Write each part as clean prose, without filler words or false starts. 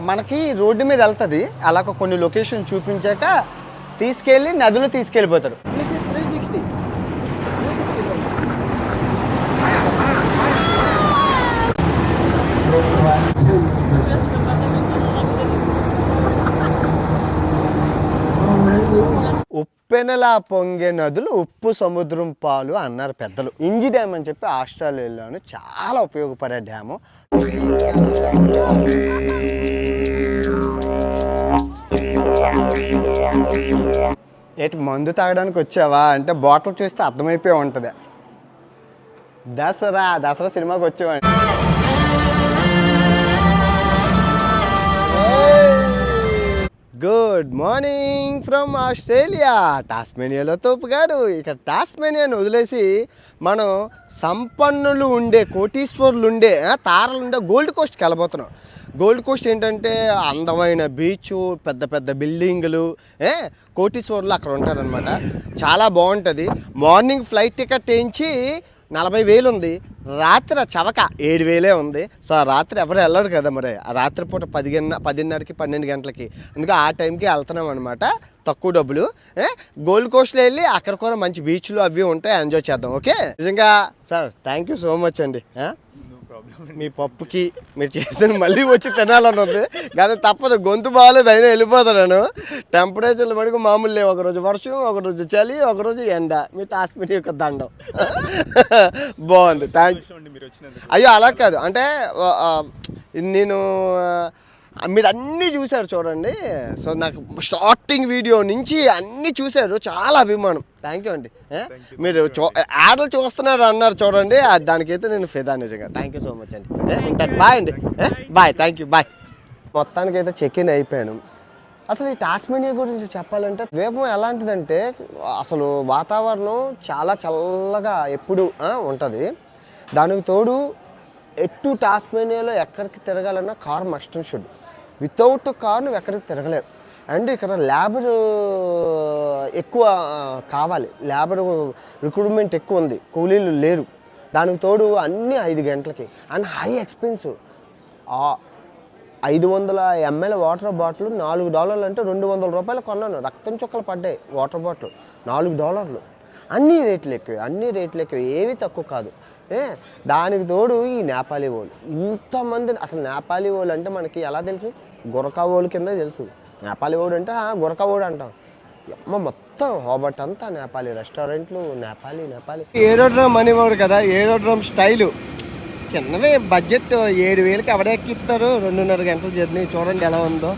మనకి రోడ్డు మీద వెళ్తుంది, అలా కొన్ని లొకేషన్ చూపించాక తీసుకెళ్ళి నదిలో తీసుకెళ్ళిపోతారు. ఉప్పెనలా పొంగే నదులు ఉప్పు సముద్రం పాలు అన్నారు పెద్దలు. ఇంజి డ్యామ్ అని చెప్పి ఆస్ట్రేలియాలోని చాలా ఉపయోగపడే డ్యాము. ఏంటి మందు తాగడానికి వచ్చావా అంటే బాటిల్ చూస్తే అర్థమైపోయి ఉంటుంది. దసరా సినిమాకి వచ్చావా? Good morning from Australia. టాస్మేనియాలో తోపు గారు. ఇక్కడ టాస్మేనియాను వదిలేసి మనం సంపన్నులు ఉండే, కోటీశ్వరులు ఉండే, తారలు ఉండే గోల్డ్ కోస్ట్కి వెళ్ళబోతున్నాం. గోల్డ్ కోస్ట్ ఏంటంటే అందమైన బీచ్, పెద్ద పెద్ద బిల్డింగులు, కోటీశ్వరులు అక్కడ ఉంటారనమాట. చాలా బాగుంటుంది. మార్నింగ్ ఫ్లైట్ టికెట్ వేయించి 40,000 ఉంది, రాత్రి చవక 7,000 ఉంది. సో ఆ రాత్రి ఎవరు వెళ్ళరు కదా, మరి ఆ రాత్రిపూట 10:30కి 12 గంటలకి, అందుకే ఆ టైంకి వెళ్తున్నాం అనమాట. తక్కువ డబ్బులు. గోల్డ్ కోస్ట్లో వెళ్ళి అక్కడ కూడా మంచి బీచ్లు అవి ఉంటాయి, ఎంజాయ్ చేద్దాం. ఓకే, నిజంగా sir thank you so much అండి. మీ పప్పుకి మీరు చేసిన మళ్ళీ వచ్చి తినాలని ఉంది, కానీ తప్పదు, గొంతు బాగాలేదు, అయినా వెళ్ళిపోతాను. టెంపరేచర్లు మటుకు మామూలు లేవు. ఒకరోజు వర్షం, ఒకరోజు చలి, ఒకరోజు ఎండ. మీ టాస్మేనియా యొక్క దండం. బాగుంది, థ్యాంక్ యూ. అయ్యో అలా కాదు, అంటే నేను మీరు అన్నీ చూశారు చూడండి. సో నాకు స్టార్టింగ్ వీడియో నుంచి అన్నీ చూశారు, చాలా అభిమానం. థ్యాంక్ యూ అండి. మీరు యాడ్లు చూస్తున్నారు అన్నారు చూడండి, దానికైతే నేను ఫిదా. నిజంగా థ్యాంక్ యూ సో మచ్ అండి. ఉంటాను, బాయ్ అండి. Bye, thank you, bye. మొత్తానికైతే చెక్ ఇన్ అయిపోయాను. అసలు ఈ టాస్మేనియా గురించి చెప్పాలంటే ద్వీపం ఎలాంటిదంటే అసలు వాతావరణం చాలా చల్లగా ఎప్పుడు ఉంటుంది. దానికి తోడు ఎటు టాస్మేనియాలో ఎక్కడికి తిరగాలన్నా car must and should. Without car నువ్వు ఎక్కడికి తిరగలేవు. అండ్ ఇక్కడ లేబర్ ఎక్కువ కావాలి, లేబర్ రిక్రూట్మెంట్ ఎక్కువ ఉంది, కూలీలు లేరు. దానికి తోడు అన్నీ 5 గంటలకి. And high expensive. 500 ml water bottle $4 అంటే $200 కొన్నాను. రక్తం చుక్కలు పడ్డాయి వాటర్ బాటిల్. $4. అన్నీ రేట్లు ఎక్కువ, ఏవి తక్కువ కాదు. దానికి తోడు ఈ నేపాలీ వాళ్ళు ఇంతమంది. అసలు నేపాలీ వాళ్ళు అంటే మనకి ఎలా తెలుసు? గురకా వాళ్ళు కింద తెలుసు. నేపాలీ వాడు అంటే గురకా వాడు అంటాం. మొత్తం హోబర్ట్ అంతా నేపాలీ రెస్టారెంట్లు, నేపాలీ. ఏరోడ్రమ్ అనేవాడు కదా, ఏరోడ్రమ్ స్టైలు. చిన్నవే బడ్జెట్ 7,000కి ఎవడెక్కిస్తారు? 2.5 గంటల జర్నీ. చూడండి ఎలా ఉందో.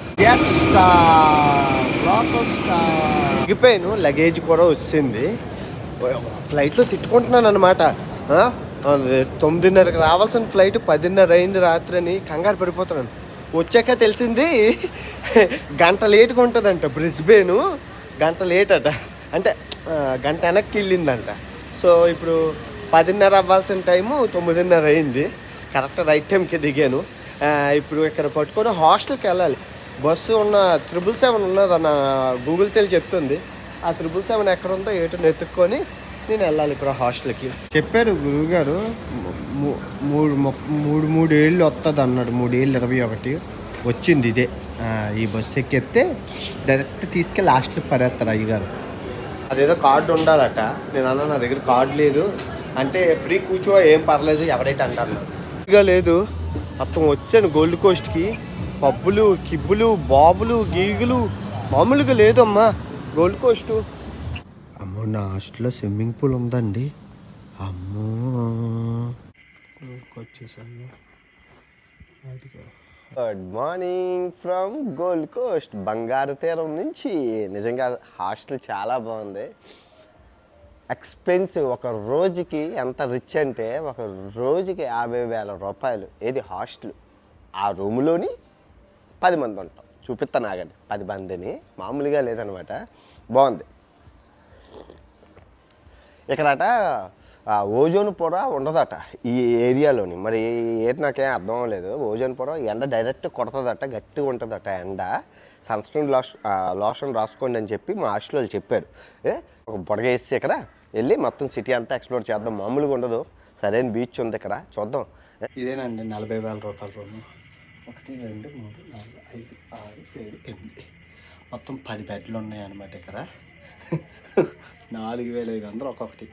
దిగిపోయాను, లగేజ్ కూడా వచ్చింది. ఫ్లైట్లో తిట్టుకుంటున్నాను అనమాట. 9:30కి రావాల్సిన ఫ్లైట్ 10:30 అయింది రాత్రి అని కంగారు పడిపోతున్నాను. వచ్చాక తెలిసింది గంట లేట్గా ఉంటుందంట. బ్రిస్బేను గంట లేట్ అట, అంటే గంట వెనక్కి వెళ్ళిందంట. సో ఇప్పుడు 10:30 అవ్వాల్సిన టైము 9:30 అయింది. కరెక్ట్ రైట్ టైంకి దిగాను. ఇప్పుడు ఇక్కడ పట్టుకొని హాస్టల్కి వెళ్ళాలి. బస్సు ఉన్న 777 ఉన్నదన్న గూగుల్ తెలి చెప్తుంది. ఆ 777 ఎక్కడ ఉందో ఏటో ఎత్తుక్కొని నేను వెళ్ళాలి ఇప్పుడు హాస్టల్కి. చెప్పారు గురువుగారు 3 ఏళ్ళు వస్తుంది అన్నాడు. 3,21 వచ్చింది ఇదే. ఈ బస్సు ఎక్కితే డైరెక్ట్ తీసుకెళ్ళి హాస్టల్కి పరేస్తారు అయ్యగారు. అదేదో కార్డు ఉండాలట. నేను అన్నా నా దగ్గర కార్డు లేదు అంటే, ఫ్రీ కూర్చో ఏం పర్లేదు ఎవరైతే అంటారు. ఇక లేదు, మొత్తం వచ్చాను గోల్డ్ కోస్ట్కి. పబ్బులు, కిబ్బులు, బాబులు, గీగులు మామూలుగా లేదమ్మా గోల్డ్ కోస్ట్. అమ్మో, నా హాస్టల్లో స్విమ్మింగ్ పూల్ ఉందండి. అమ్మో, వచ్చేసాను. Good morning from gold Coast, బంగారు తీరం నుంచి. నిజంగా హాస్టల్ చాలా బాగుంది. ఎక్స్పెన్సివ్. ఒక రోజుకి ఎంత రిచ్ అంటే ఒక రోజుకి 50,000 రూపాయలు. ఏది హాస్టల్. ఆ రూములోని 10 మంది ఉంటాం. చూపిస్తాను ఆగండి. 10 మందిని, మామూలుగా లేదనమాట. బాగుంది. ఇక్కడట ఓజోన్ పొర ఉండదట ఈ ఏరియాలోని. మరి ఏంటి నాకేం అర్థం అవ్వలేదు. ఓజోన్ పొర ఎండ డైరెక్ట్ కొడుతుందట, గట్టిగా ఉంటుందట ఎండ. సన్స్క్రీన్ లోషన్ రాసుకోండి అని చెప్పి మా హాస్టల్లో చెప్పారు. ఒక బొడగ వేసి ఇక్కడ వెళ్ళి మొత్తం సిటీ అంతా ఎక్స్ప్లోర్ చేద్దాం. మామూలుగా ఉండదు. సరైన బీచ్ ఉంది ఇక్కడ, చూద్దాం. ఇదేనండి 40,000 రూపాయల రూము. 1 2 3 4 5 6 7 8 మొత్తం 10 బెడ్లు ఉన్నాయన్నమాట ఇక్కడ. 4500 ఒక్కొక్కటి.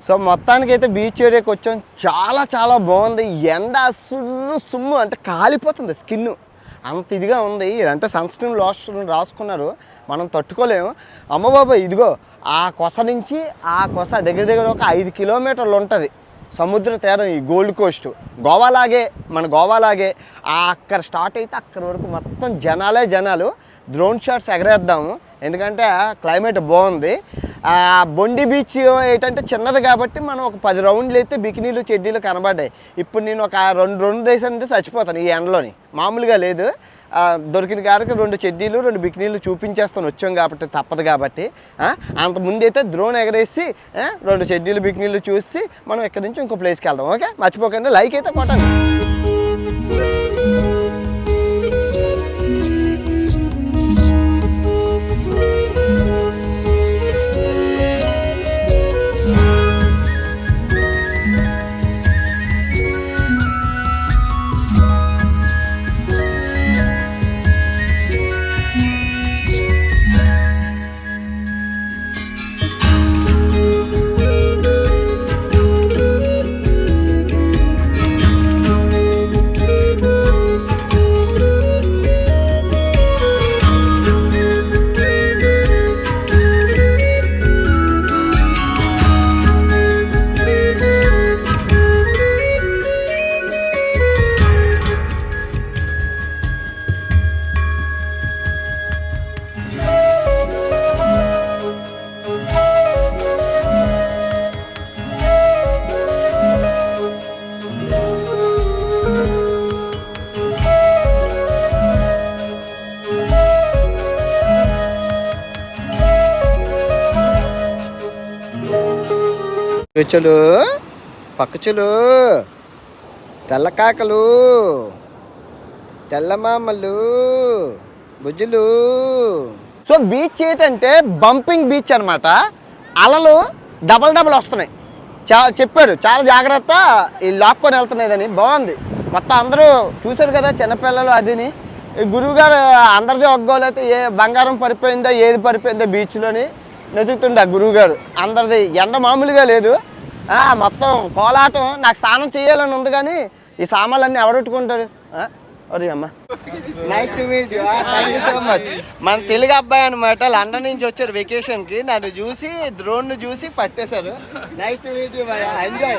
సో మొత్తానికి అయితే బీచ్ ఏరియాకి వచ్చాం. చాలా చాలా బాగుంది. ఎండ సుమ్ము అంటే కాలిపోతుంది స్కిన్, అంత ఇదిగా ఉంది. అంటే సన్ స్క్రీన్ లోషన్ రాసుకున్నారు, మనం తట్టుకోలేము. అమ్మ బాబాయ్, ఇదిగో ఆ కొస నుంచి ఆ కొస దగ్గర దగ్గర ఒక 5 కిలోమీటర్లు ఉంటుంది సముద్ర తీరం. ఈ గోల్డ్ కోస్ట్ గోవాలాగే, మన గోవాలాగే. అక్కడ స్టార్ట్ అయితే అక్కడ వరకు మొత్తం జనాలు. డ్రోన్ షాట్స్ ఎగరేద్దాము, ఎందుకంటే క్లైమేట్ బాగుంది. బొండి బీచ్ ఏంటంటే చిన్నది కాబట్టి మనం ఒక 10 రౌండ్లు అయితే బికినీలు చెడ్డీలు కనబడ్డాయి. ఇప్పుడు నేను ఒక 2 డేస్ అంటే చచ్చిపోతాను ఈ ఎండలోని, మామూలుగా లేదు. దొరికిన కాడికి 2 చెడ్డీలు 2 బికినీలు చూపించేస్తాను, వచ్చాం కాబట్టి తప్పదు కాబట్టి. అంతకుముందు అయితే డ్రోన్ ఎగరేసి 2 చెడ్డీలు బికినీలు చూసి మనం ఇక్కడ నుంచి ఇంకో ప్లేస్కి వెళ్దాం. ఓకే, మర్చిపోకండి, లైక్ అయితే కొట్టండి. పిచ్చులు, పక్కచులు, తెల్లకాకలు, తెల్లమామలు, బుజ్జులు. సో బీచ్ ఏంటంటే బంపింగ్ బీచ్ అనమాట. అలలు డబల్ వస్తున్నాయి. చెప్పాడు చాలా జాగ్రత్త, ఈ లాక్కొని వెళ్తున్నాయిదని. బాగుంది మొత్తం. అందరూ చూశారు కదా చిన్నపిల్లలు అదిని. ఈ గురువుగారు అందరిది ఒగ్గోలైతే ఏ బంగారం పడిపోయిందో ఏది పడిపోయిందో బీచ్లోని వెతుకుతుండే గురువుగారు. అందరిది ఎండ మామూలుగా లేదు, మొత్తం కోలాటం. నాకు స్నానం చేయాలని ఉంది కానీ ఈ సామాన్లన్నీ ఎవరొట్టుకుంటారు. అరే అమ్మ, nice to meet you, thank you so much. మన తెలుగు అబ్బాయి అనమాట, లండన్ నుంచి వచ్చారు వెకేషన్కి. నన్ను చూసి డ్రోన్ను చూసి పట్టేశారు. Nice to meet you bye, enjoy.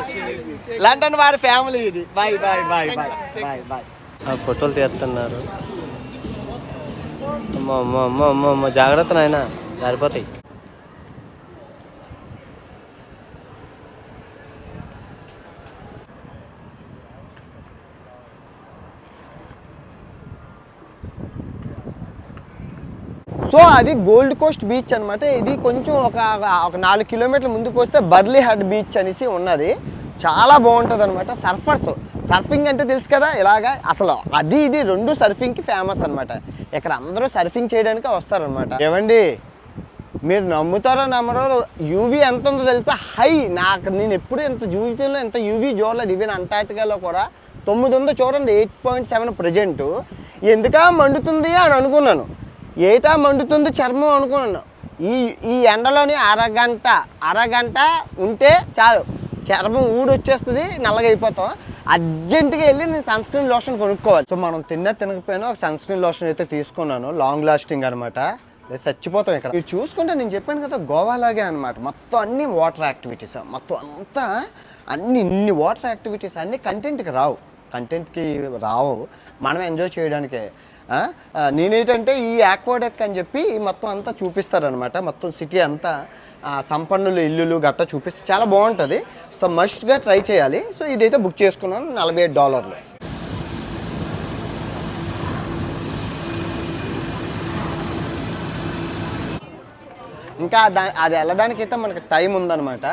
London వారి ఫ్యామిలీ ఇది. Bye bye bye bye bye bye. ఫోటోలు తీస్తున్నారు. అమ్మ జాగ్రత్త నాయన, జారిపోతాయి. సో అది గోల్డ్ కోస్ట్ బీచ్ అనమాట. ఇది కొంచెం ఒక 4 కిలోమీటర్ల ముందుకు వస్తే బర్లీ హెడ్ బీచ్ అనేసి ఉన్నది. చాలా బాగుంటుంది అనమాట. సర్ఫింగ్ అంటే తెలుసు కదా, ఇలాగా అసలు అది ఇది 2 సర్ఫింగ్కి ఫేమస్ అనమాట. ఇక్కడ అందరూ సర్ఫింగ్ చేయడానికి వస్తారనమాట. ఏమండి, మీరు నమ్ముతారో నమ్మరో, యూవీ ఎంత ఉందో తెలుసా? హై. నేను ఎప్పుడు ఎంత జీవితంలో ఎంత యూవీ చూడలేదు. ఈవెన్ అంటార్టికాలో కూడా 9 ఉందో చూడండి, 8.7 ప్రజెంట్. ఎందుకా మండుతుంది అని అనుకున్నాను, ఏటా మండుతుంది చర్మం అనుకున్నాను. ఈ ఎండలోని అరగంట ఉంటే చాలు, చర్మం ఊడొచ్చేస్తుంది, నల్లగా అయిపోతాం. అర్జెంటుగా వెళ్ళి నేను సన్ స్క్రీన్ లోషన్ కొనుక్కోవాలి. సో మనం తినకపోయినా ఒక సన్ స్క్రీన్ లోషన్ అయితే తీసుకున్నాను, లాంగ్ లాస్టింగ్ అనమాట. చచ్చిపోతాం ఇక్కడ. మీరు చూసుకుంటే నేను చెప్పాను కదా, గోవాలాగే అనమాట. మొత్తం అన్ని వాటర్ యాక్టివిటీస్, మొత్తం అంతా ఇన్ని వాటర్ యాక్టివిటీస్ అన్నీ కంటెంట్కి రావు, మనం ఎంజాయ్ చేయడానికే. నేనేంటంటే ఈ ఆక్వాడెక్ అని చెప్పి మొత్తం అంతా చూపిస్తారనమాట. మొత్తం సిటీ అంతా సంపన్నులు ఇల్లులు గట్టా చూపిస్తే చాలా బాగుంటుంది. సో మస్ట్గా ట్రై చేయాలి. సో ఇదైతే బుక్ చేసుకున్నాను, $48. ఇంకా అది వెళ్ళడానికైతే మనకి టైం ఉందన్నమాట.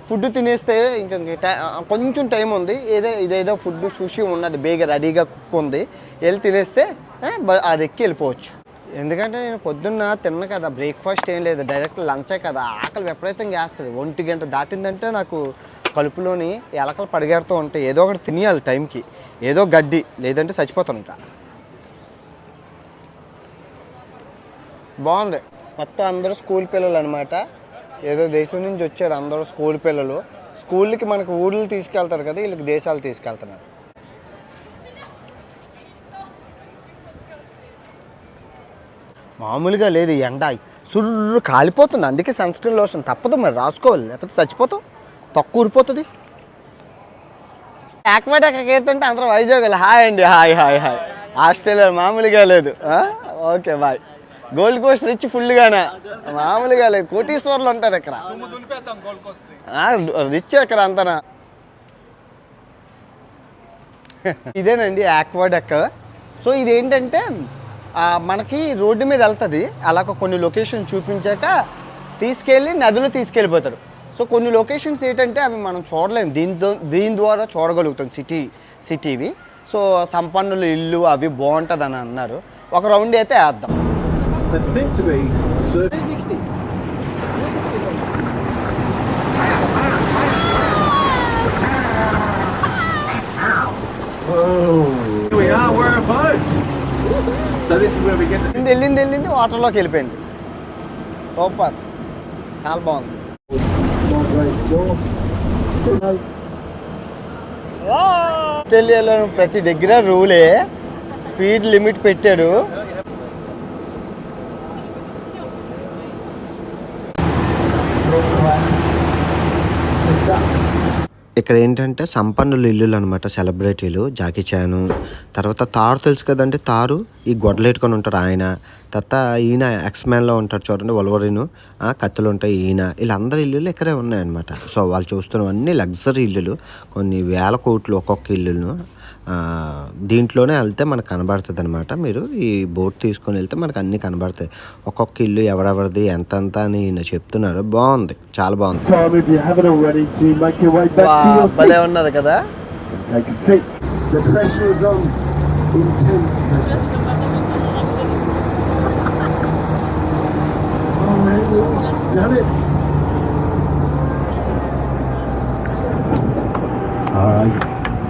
ఫుడ్ తినేస్తే ఇంకా కొంచెం టైం ఉంది. ఇదేదో ఫుడ్ సుషి ఉన్నది, బేగా రెడీగా కుక్ ఉంది. వెళ్ళి తినేస్తే అది ఎక్కి వెళ్ళిపోవచ్చు. ఎందుకంటే నేను పొద్దున్న తిన్న కదా, బ్రేక్ఫాస్ట్ ఏం లేదు, డైరెక్ట్ లంచే కదా. ఆకలి విపరీతంగా వేస్తుంది. 1 గంట దాటిందంటే నాకు కలుపులోని ఎలకలు పరిగెడుతూ ఉంటాయి. ఏదో ఒకటి తినేయాలి టైంకి, ఏదో గడ్డి, లేదంటే చచ్చిపోతాను ఇంకా. బాగుంది. మొత్తం అందరూ స్కూల్ పిల్లలు అనమాట. ఏదో దేశం నుంచి వచ్చారు అందరూ స్కూల్ పిల్లలు. స్కూల్కి మనకు ఊర్లు తీసుకెళ్తారు కదా, వీళ్ళకి దేశాలు తీసుకెళ్తున్నారు. మామూలుగా లేదు ఎండ, సుర్రు కాలిపోతుంది. అందుకే సన్ స్క్రీన్ లోషన్ తప్పదు మరి రాసుకోవాలి, లేకపోతే చచ్చిపోతాం, తక్కువ ఊరిపోతుంది. యాక్మేట్ ఎక్కడికి వెళ్తుంటే అందరూ వైజాగ్ హాయ్ అండి, హాయ్ హాయ్ హాయ్. ఆస్ట్రేలియా మామూలుగా లేదు. Okay bye. Gold Coast rich ఫుల్గానే, మామూలుగా లేదు. కోటీశ్వర్లు ఉంటారు ఇక్కడ, రిచ్ ఇక్కడ అంతనా. ఇదేనండి ఆక్వాడెక్. సో ఇదేంటంటే మనకి రోడ్డు మీద వెళ్తుంది, అలాగ కొన్ని లొకేషన్ చూపించాక తీసుకెళ్ళి నదులు తీసుకెళ్ళిపోతారు. సో కొన్ని లొకేషన్స్ ఏంటంటే అవి మనం చూడలేము, దీని ద్వారా చూడగలుగుతాం సిటీవి. సో సంపన్నుల ఇల్లు అవి బాగుంటుంది అని అన్నారు. ఒక రౌండ్ అయితే వేద్దాం. That's meant to be 360. Oh, here we are, we're a boat. So this is where we get to... వెళ్ళింది వాటర్లోకి వెళ్ళిపోయింది. సూపర్, చాలా బాగుంది. ఆస్ట్రేలియాలో ప్రతి దగ్గర రూలే, స్పీడ్ లిమిట్ పెట్టాడు. ఇక్కడ ఏంటంటే సంపన్నుల ఇల్లులు అనమాట, సెలబ్రిటీలు. జాకీ చాను, తర్వాత తారు తెలుసు కదండి, తారు ఈ గొడ్డలు పెట్టుకొని ఉంటారు ఆయన. తర్వాత ఈయన ఎక్స్మ్యాన్లో ఉంటాడు చూడండి, వల్వరిన్, కత్తులు ఉంటాయి ఈయన. వీళ్ళందరి ఇల్లులు ఇక్కడే ఉన్నాయన్నమాట. సో వాళ్ళు చూస్తున్నవన్నీ లగ్జరీ ఇల్లులు, కొన్ని వేల కోట్లు ఒక్కొక్క ఇల్లును. దీంట్లోనే వెళ్తే మనకు కనబడుతుంది అనమాట. మీరు ఈ బోట్ తీసుకొని వెళ్తే మనకు అన్నీ కనబడతాయి. ఒక్కొక్క ఇల్లు ఎవరెవరిది ఎంతంత అని చెప్తున్నారు. బాగుంది, చాలా బాగుంది. భలే ఉన్నది కదా.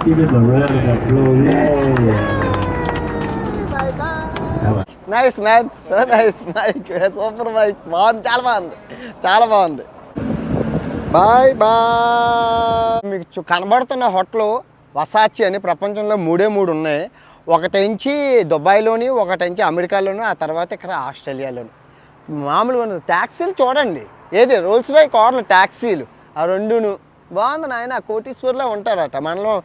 Give him a round of applause. Yeah. Nice man, so nice mike, super mike. బాగుంది, చాలా బాగుంది, చాలా బాగుంది. Bye bye. మీకు కనబడుతున్న హోటల్ వసాచి అని ప్రపంచంలో 3 ఉన్నాయి. ఒకటించి దుబాయ్లోని, ఒకటించి అమెరికాలోను, ఆ తర్వాత ఇక్కడ ఆస్ట్రేలియాలోను. మామూలుగా ఉండదు. ట్యాక్సీలు చూడండి, ఏది రోల్స్ రాయ్ కార్లు, ట్యాక్సీలు ఆ రెండును. బాగుంది నాయన, కోటీశ్వర్లో ఉంటారట. మనలో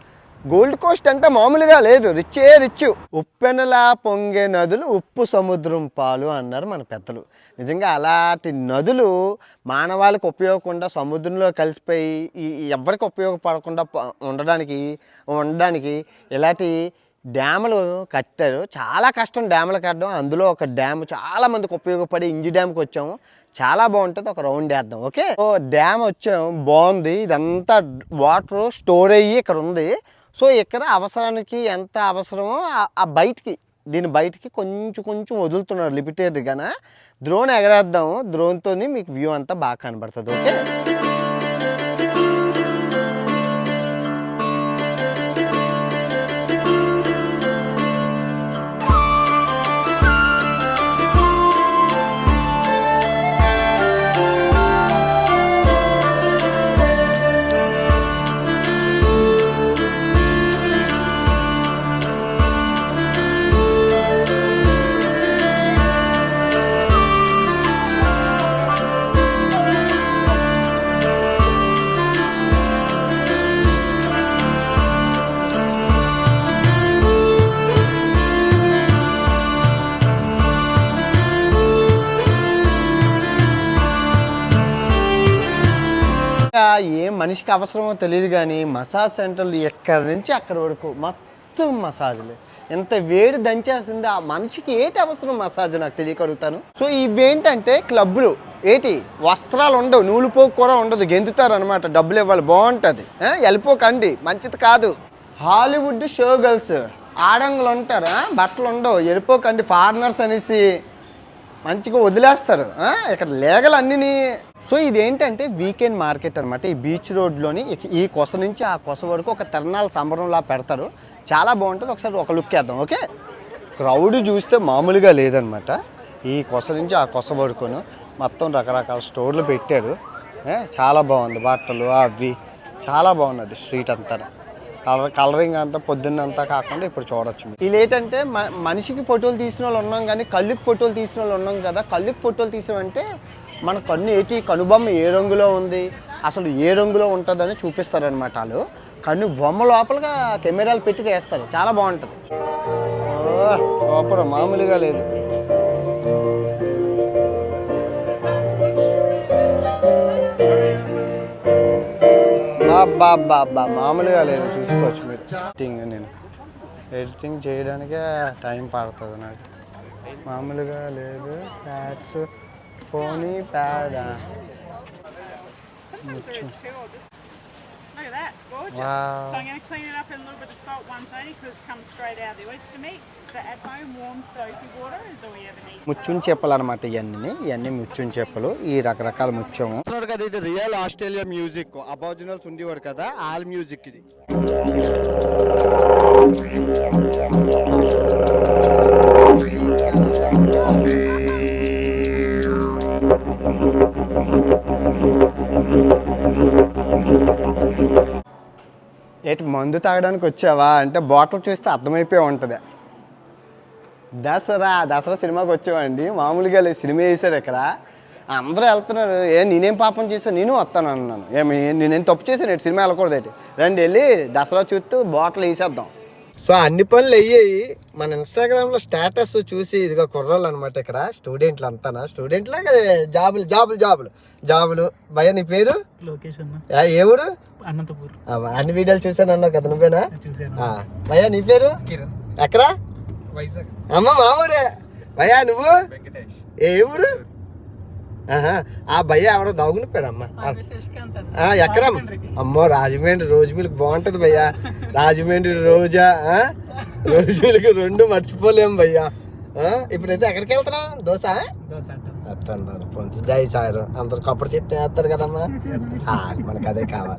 గోల్డ్ కోస్ట్ అంటే మామూలుగా లేదు, రిచ్చే రిచ్. ఉప్పెనలా పొంగే నదులు ఉప్పు సముద్రం పాలు అన్నారు మన పెద్దలు. నిజంగా అలాంటి నదులు మానవాళికి ఉపయోగకుండా సముద్రంలో కలిసిపోయి ఎవరికి ఉపయోగపడకుండా ఉండడానికి ఇలాంటి డ్యాములు కట్టారు. చాలా కష్టం డ్యాములు కట్టడం. అందులో ఒక డ్యాము చాలామందికి ఉపయోగపడి ఇంజి డ్యామ్కి వచ్చాము. చాలా బాగుంటుంది. ఒక రౌండ్ వేద్దాం. ఓకే, సో డ్యామ్ వచ్చాము, బాగుంది. ఇదంతా వాటర్ స్టోర్ అయ్యి ఇక్కడ ఉంది. సో ఇక్కడ అవసరానికి ఎంత అవసరమో ఆ దీని బయటికి కొంచెం వదులుతున్నారు లిమిటెడ్గానే. డ్రోన్ ఎగరేద్దాం. డ్రోన్తో మీకు వ్యూ అంతా బాగా కనబడుతుంది. ఓకే, ఏం మనిషికి అవసరమో తెలియదు కానీ మసాజ్ సెంటర్లు ఎక్కడి నుంచి అక్కడి వరకు మొత్తం మసాజ్లు. ఎంత వేడి దంచేస్తుంది. ఆ మనిషికి ఏంటి అవసరం మసాజ్ నాకు తెలియకడుగుతాను. సో ఇవేంటంటే క్లబ్లు, వస్త్రాలు ఉండవు, నూలుపోకు కూడా ఉండదు, గెంతుతారు అనమాట, డబ్బులు ఇవ్వాలి. బాగుంటుంది, వెళ్ళిపోకండి, మంచిది కాదు. హాలీవుడ్ షో గర్ల్స్ ఆడంగులు ఉంటారు, బట్టలు ఉండవు, వెళ్ళిపోకండి. ఫారినర్స్ అనేసి మంచిగా వదిలేస్తారు. ఇక్కడ లేగలు అన్నీ. సో ఇదేంటంటే వీకెండ్ మార్కెట్ అనమాట. ఈ బీచ్ రోడ్లోని ఈ కొస నుంచి ఆ కొస వరకు ఒక తిరణాల సంబరంలా పెడతారు. చాలా బాగుంటుంది. ఒకసారి ఒక లుక్ వేద్దాం. ఓకే, క్రౌడ్ చూస్తే మామూలుగా లేదనమాట. ఈ కొస నుంచి ఆ కొస వరకును మొత్తం రకరకాల స్టోర్లు పెట్టారు. చాలా బాగుంది. బట్టలు అవి చాలా బాగున్నది. స్ట్రీట్ అంతా కలరింగ్ అంతా పొద్దున్నంతా కాకుండా ఇప్పుడు చూడొచ్చు. వీళ్ళు ఏంటంటే మనిషికి ఫోటోలు తీసిన వాళ్ళు ఉన్నాం, కానీ కళ్ళుకి ఫోటోలు తీసిన వాళ్ళు ఉన్నాం కదా. కళ్ళుకి ఫోటోలు తీసామంటే మన కన్ను ఏంటి, కనుబొమ్మ ఏ రంగులో ఉంది, అసలు ఏ రంగులో ఉంటుందని చూపిస్తారనమాట. వాళ్ళు కన్ను బొమ్మ లోపలగా కెమెరాలు పెట్టి తీస్తారు. చాలా బాగుంటుంది. సూపర్, మామూలుగా లేదు. బాబా మామూలుగా లేదు. చూసుకోవచ్చు మీరు. ఎడిటింగ్ చేయడానికే టైం పడుతుంది నాకు. మామూలుగా లేదు. ప్యాడ్స్, ఫోనీ pad. Gorgeous. Wow. So I'm going to clean it up in a little bit of salt once only because it comes straight out of the oyster meat. So at home, warm soapy water is all you ever need. ముచ్చుని చేపలు అనమాట. ఇవన్నీ ముచ్చుని చేపలు. ఈ రకరకాల ముత్యము కదా. ఇది real Australia music. అబార్జినల్స్ ఉండేవాడు కదా, ఆల్ మ్యూజిక్ ఇది. ఏంటి మందు తాగడానికి వచ్చావా అంటే బాటిల్ చూస్తే అర్థమైపోయి ఉంటుంది. దసరా సినిమాకి వచ్చామండి. మామూలుగా లేదు, సినిమా వేసారు ఇక్కడ. అందరూ వెళ్తున్నారు. నేనేం పాపం చేశాను, నేను వస్తాను అన్నాను. నేనేం తప్పు చేశాను ఏంటి, సినిమా వెళ్ళకూడదు ఏంటి, రండి వెళ్ళి దసరా చూస్తూ బాటిల్ వేసేద్దాం. సో అన్ని పనులు అయ్యాయి. మన ఇన్స్టాగ్రామ్లో స్టేటస్ చూసి ఇదిగో కుర్రోళ్ళు అనమాట. ఇక్కడ స్టూడెంట్లు అంతా స్టూడెంట్లాగా జాబులు. భయ నీ పేరు? ఏ ఊరు? అన్ని వీడియోలు చూసాను అన్నావు కదా, నువ్వేనా? భయ్యా నీ పేరు? ఎక్కడ? అమ్మ మామూరే. భయ్యా నువ్వు? ఏ ఊరు? ఆ భయ్య ఎవడో దాగుని పేరమ్మా. ఎక్కడ? అమ్మో రాజమండ్రి రోజు మిల్క్ బాగుంటది భయ్యా. రాజమండ్రి రోజు మిల్క్ 2 మర్చిపోలేము భయ్యా. ఇప్పుడైతే ఎక్కడికి వెళ్తున్నాం? దోశ వస్తాను. జై సార్ అందరు కొబ్బరి చెట్టు వేస్తారు కదమ్మా. మనకు అదే కావాలి.